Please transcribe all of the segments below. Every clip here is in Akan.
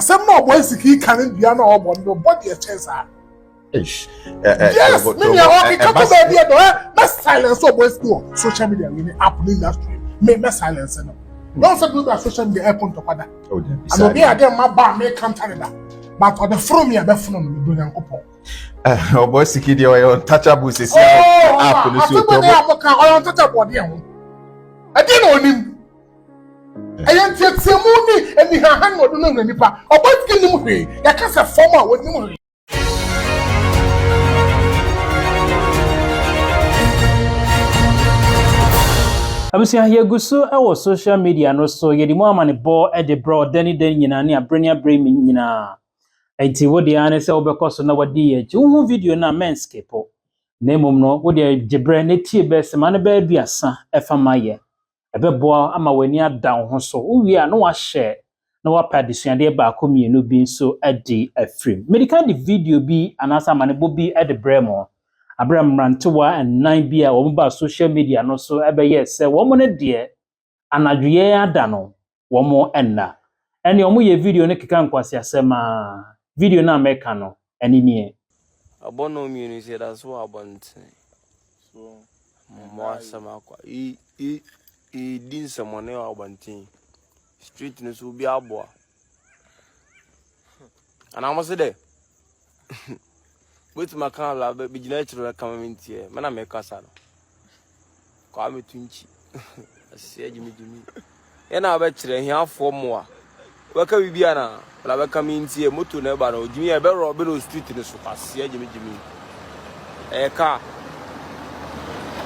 some no Oboy Siki can be an or body a chance. Ish. Yes, maybe I can come back here. Let's silence Oboy Siki. Social media in the Apple industry. May silence them. Don't do that social media airport to Pada. Oh, and will be again my bar may come Canada. But on the from me, I bet from the doing couple. Oboy Siki, they are untouchable. Say, I think when they are untouchable. I didn't know him. I ain't yet see money and the hand or no nipa. Oboy Siki no way. I can't say former with no. Abusia here guso e social media no so ye di mo amane bo e de bro dani nyina ne abrenia bremi nyina enti wo de ane se obekoso na wadi ye hu video na menskepo na emom no wo de gebre ne tie be se mane ba aduasa e fama ye ebebo ama wani ada ho so wo wi a no wa share na wa pa desuade ba akomienu bi so adi afrim medical the video bi anasa mane bo bi e de bremo Abraham Rantewa and 9 bia wo social media no so ebe yes wo mo ne de anadwe ada no wo mo enna ene wo mo ye video ne keka nkwase asema video na meka no eni nie abono mi ni say that's what abonte so mo asema kwa din samone wa abonte street no so bi aboa ana mo se de with my camera, be natural coming here. Man, I make a salad. Call me Twinchi. I said, Jimmy. And I bet you here 4 more. Where can we be now? But I come in here, Motu never know. Jimmy, I better rob street in the sofa. See, Jimmy. A car.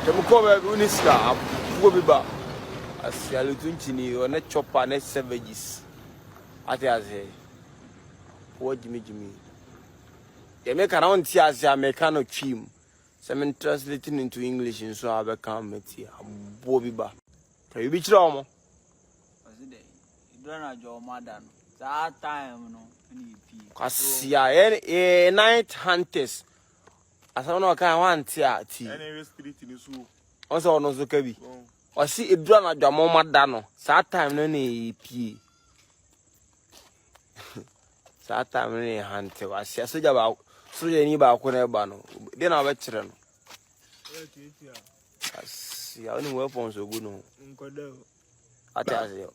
Jamaica, Unisca, go be back. I see a little Twinchi or net chopper, net savages. I tell you, what Jimmy. They make around here as a mechanic team. Some translating into English and so I become it here. Bobby Ba. Can you be trauma? You don't know your mother. That time, no. Because yeah, night hunters. As I know, I want here. Any street in the zoo. Also, no, so can be. Or see it drawn at your mama dano. That time, no, need pee. That time, no, hunter. I see about. So you need about Oheneba. Then I bet you. See, I only weapons so good. No, I tell you.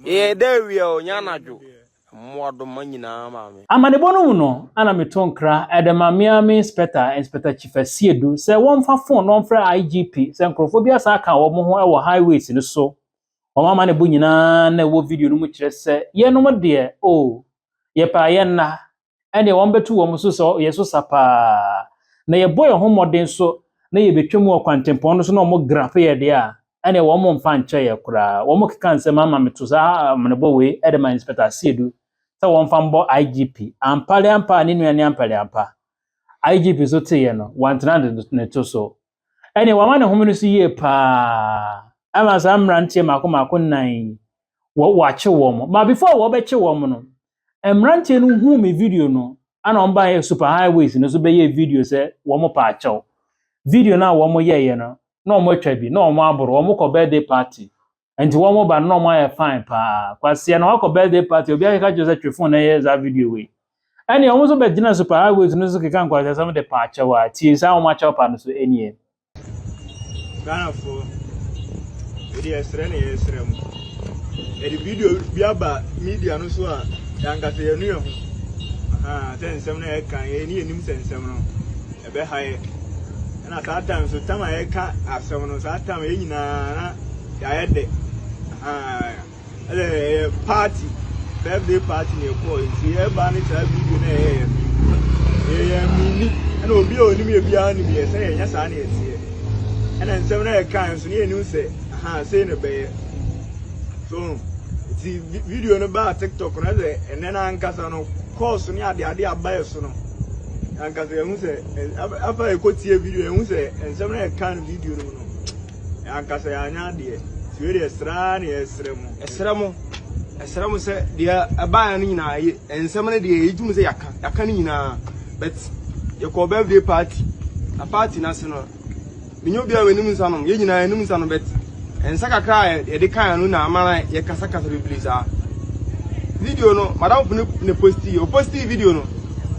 Yeah, there we are. Yanajo. More the money now, mammy. amane bono no ana metonkra edemamia inspector chief asiedu se won fa phone no fra IGP se nkrofobia sa ka wo mo ho e wo highways ni so o mama ne bo nyina na wo video no mu kire se ye no mo de o ye pa ye na ene won betu wo so so ye so sapa na ye boy ho modern so na ye betwem wo kwantempon no so na mo graph ye de a ene wo mo mfa nche ye kura wo mo keka nse mama metu sa amane bo we edema inspector asiedu sa won fa mbo IGP ampale ampa ni nuane ampale ampa IGP so teye no wantena ne to so ene wa mane homo no so ye pa ama sa mrantie mako nan wo ache wo mo ma before wo be che wo mo no emrantie no hu me video no ana on ba ye super highways no so be ye video se wo mo pa ache video na wo mo ye no na o mo twa bi na o mo aboro wo mo ko birthday party enti wo mo ba na o mo ye fine pa kwase na wo ko birthday party obi aka jo se twefon na ye za video we ani o mo so be gina super highways no so keka kwase some de pa ache wa tie sa o mo ache pa no so enie Ghana for the Esrem. The video Biaba media no so a Yanga say you know. Then some na can any nim sense no. E be high. And at that time so time I can asem no that time e nyina na ya de party birthday party ne ko nti e ba ni ta video na e mini and obi oni me bia ni be say nya sa na e and then some na can so ne enu say say no be so the video no ba TikTok na de and then ankasa no course ni ade abaye so no ankasa ehun say afa e ko tie video ehun say and some na can video no ankasa ya nya de ti we de esra ni esremo say dia abaye no nyina and some na de ejum say yaka ni nyina but ye ko birthday party a party na se no minyo bia wenim nsanom ye nyina enum nsanom bet and Sakaka, the kind of Namana, Yakasaka Blizzard. Video no, Madame posti video no.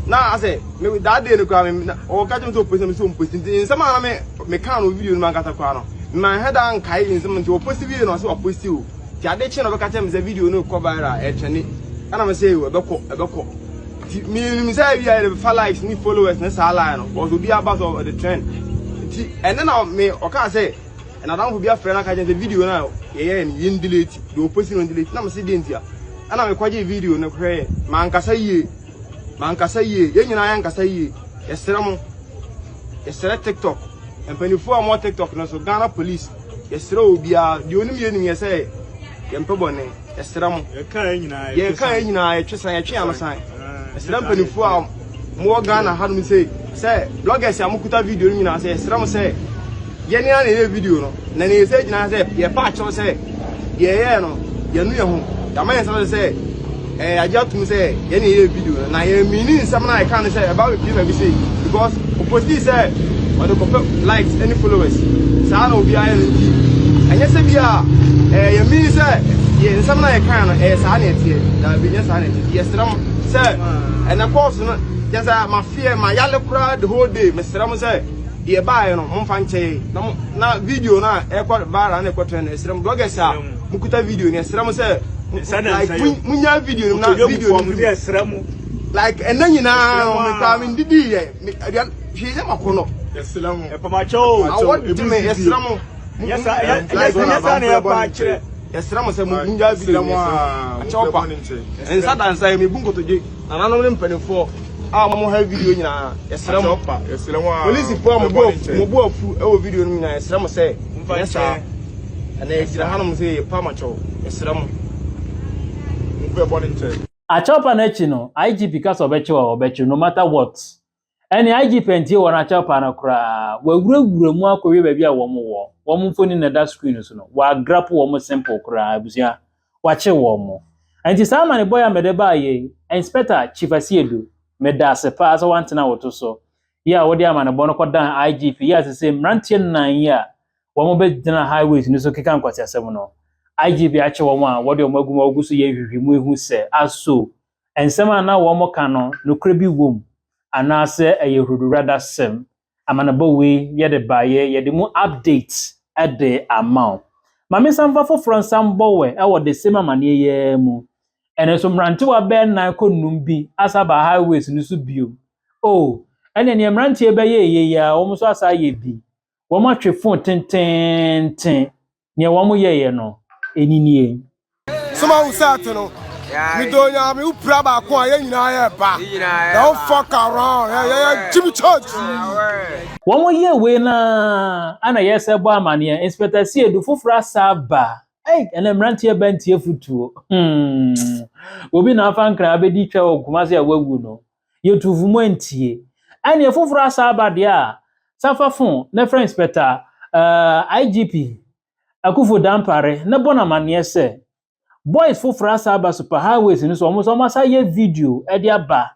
Now I say, maybe that day the crime or catch him to post some posting. In some me can't video man got a crown. My head and Kai in some to post video no so post you. The other channel catch him is a video no cover actually. And I'm say a boko. Me say we are the likes need followers na sala no. Or to be about of the trend. And then I me okay say and I don't be a friend catch the video now. Yeah, and delete. Do posting on delete. Na me say dey and I'm a video no pray. Mankasa ye, ye Yankasa ye, yesterday TikTok, and 24 more TikTok, no so Ghana police, yesterday will be the only meaning you say, Yampabone, yesterday, you can't just say a chair sign. Yesterday 24 more Ghana had me say, bloggers, Yamukuta video, you know, say, Stram say, Yenny video, no, then he said, I said, your patch or say, yeah, no, you knew. The man say, I just say, any video. Now, I mean, something I can't say about people we say because opposite say, or the likes any followers. So I know be and yes, we are. You mean say, yeah, something I can't. Sanity, that be just sanity. Yes, say, and of course, just my fear, my yellow crowd the whole day. Mr. Ram say, yeah, buy no, Monfanche, now video now, airport bar and airport train. Some bloggers are Mukuta video. Yes, Ram say. Like munya video na video like and then you know me didi she say makono yeselamu e pamacho I want to me yeselamu yes na e pa kire yeselamu say munya video a chopa and sadan say me bungo to je nananom ne mpanefo a mo ha video nyina yeselamu police po mo bo afu e wo video no nyina yeselamu say yesa and e gira hanum say pamacho yeselamu Achopa na echi no IGP because obechi no matter what any IGP enti won achopa na kra wawurawura mu akowe ba bia wo mfoni na that screen so no wa grab wo simple kra abusia wa che wo enti sama ne boy amede ba ye inspector chief asiedu meda sepa so wantena woto so ya wodi ama ne bono kodan IGP ya se mrantie nan ya wo be dina highways ni so keka nkwati asem no IGP ache wo a wode omaguma oguso ye hwehwemu ehu se aso ensema na wo moka no nokre bi wom anase eyehudu rather sem amanaba we ye de baye ye de mu update at the amount mame samfa fo from sambowe e wo de sema mane ye mu ene so mrante wa be na konum bi asaba highways ni so bio oh ene ne mrante be ye ya wo so asa ye bi wo ma twe phone ten ne wo mo ye no eninie Soma usato no mi donya mi upra ba ko aye nyina ya ba don't fuck around yeah Jimmy Church wo ye we na ana yese bo amane inspector Siedu fofura saba ene mrantie bantie futuo obi na afa nkra abedi twa okumase awagu no yetuvumo antie ane fofura saba de a safafon na friend inspector IGP akufo Dampare na bona manasseh boys fofura saba super highways ni so omo sa ye video e dia ba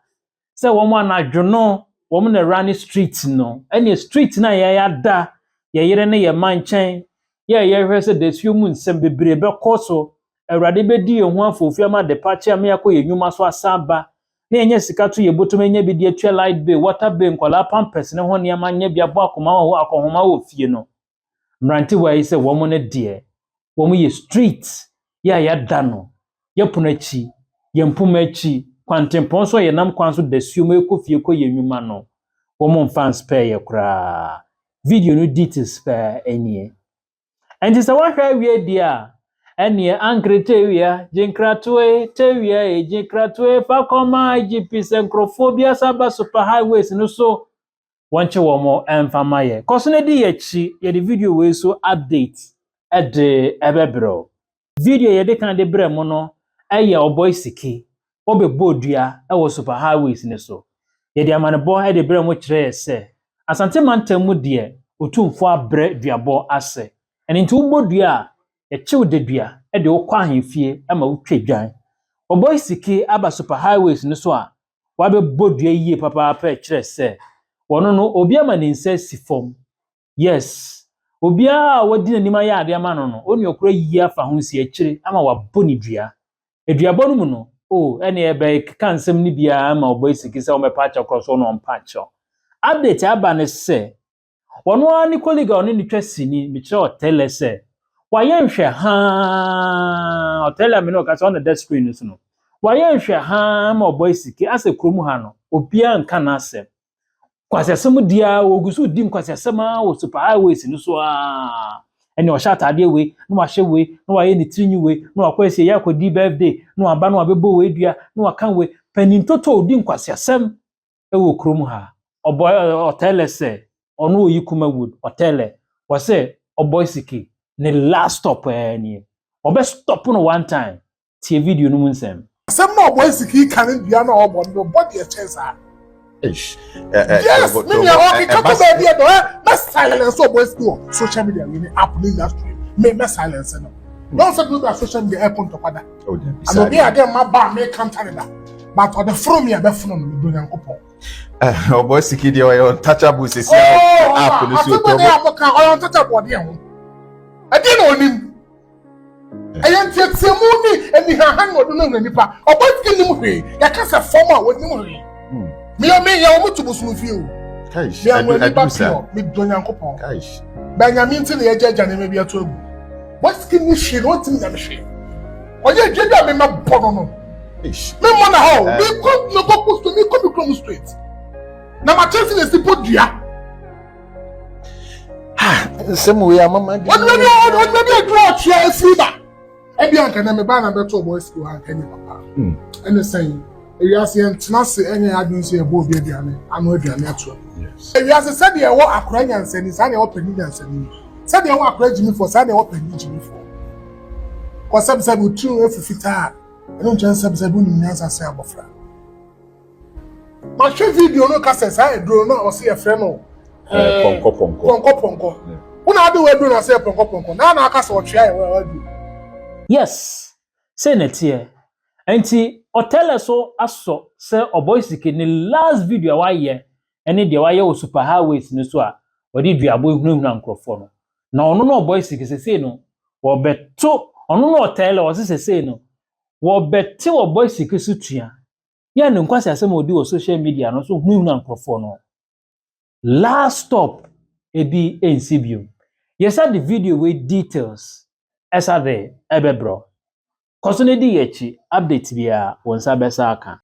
se wo mo anadwono wo mo na run street no ene street na ya da ye yere ne ye manchen ye hwese de sumu nsem bebre be koso awrade be di ehu afofi ama de pache am yakoye nyuma so asaba na enye sika to ye botom enye bi de atwa light bay water bay nkola pampers ne ho ne ama nya bia bo akoma ho akohoma wo fie no mranti wa ise wo mo ne de wo mo ye street ya dano ye punachi ye mpumachi kwantempon so ye nam kwanso de sumu ekofie ko ye nyuma no wo mo fans spare ye kra video no details spare enie enti se wa hwa wie dia enie Angr tewia jinkratoe tewia jinkratoe fa koma IGP senkrofobia saba super highways no so wanche wo mo emfama ye koso ne di ye chi ye the video we so update ede ebebro video ye de kan de bremo no eye Oboy Siki obebodua e wo super highways ne so ye de amane bo e de bremo kire se asante mantamu de otumfo abre duabo ase eni nti ubodua ye chiw de dua e de okwa ahemfie ama utwadwan Oboy Siki aba super highways ne so a wabebodua yie papa pa kire se wono no obi ama ne nsa si fom yes Obia wadi n'anim aye ade ama no no oni okura yi afa ho si akire ama wabɔ ne dua eduabɔ no mu no ene ebe kansem ni bia ama Oboy Siki se o me pa cross so no mpa cho update aba ne se wono ani colleague oni ni twasini mi kire Otele se waye nhwe ha Otele me no ka so on the screen no waye nhwe ha ma Oboy Siki ase kromu ha no obia nka na ase kwasesem dia ogusu dim kwasesem a wo super highways no so ene o shata ade we no wa hye we no wa ye ni tirinyi we no wa kwese ya kodi birthday no aba no abebo we dua no wa kan we panin toto odi kwasesem e wo krom ha Oboy Otele se ono oyi kuma wood Otele wa se Oboy Siki ne last stop ni obe stop no one time tie video no munsem Some no Oboy Siki kan dua na obo no body a chance Ish. Yes, me okay, come baby do me silence Oboy Siki social media we app industry me silence no. Don't say do that social media app on top of that. Oh, then. And be again my bar me can't tell that. But on the from me be from me do nyankopon. Oboy Siki dey way untouchable say app no so to. I am kan untouchable dey ho. I dey no nim. Ayan tietiemu ni eni han no do no nipa. Oboy Siki nim hwe. Ya ka say form a woni hwe. Me ya omo tubusu fi o. Kaish. Me do nyankopon. Kaish. Benjamin tin ye jaja ne me bi ato agu. What skin is she? What thing that she? Oh yeah, Jada me ma bono no. Ish. Me mana how? Me go post to me come straight. Na ma chance is the put dia. Same way mama. What maybe draw chair freeba. E bi anka na me ba na beto Oboy Siki anka ni papa. And saying, e wi ase entna se enye adun se e bo bi aduane, anu aduane ato. Yes. E wi ase said e wo akora nyansani, sa na e wo pani nyansani. Said they want to Jimmy for Sunday open Jimmy for. Because some said we true if fita. I don't just say we need answer say abofra. My show video no case I draw no or see a friend no. Ponko. Una do we do na say ponko. Na aka so try we do. Yes. Say net here. Enti Otele so aso say Oboy Siki ni last video wa ye ene de wa ye wo super highways ni so a odi duabo ehunu ankrofo no. Na ono no Oboy Siki sese no wo beto ono no Otele wo sese no wo bete Oboy Siki sutua ya ne nkwase asem odi wo social media no so hunu ankrofo no last stop ebi ensibio yesa the video with details esa there ebebro koso ne di yechi update bia wonsa besa aka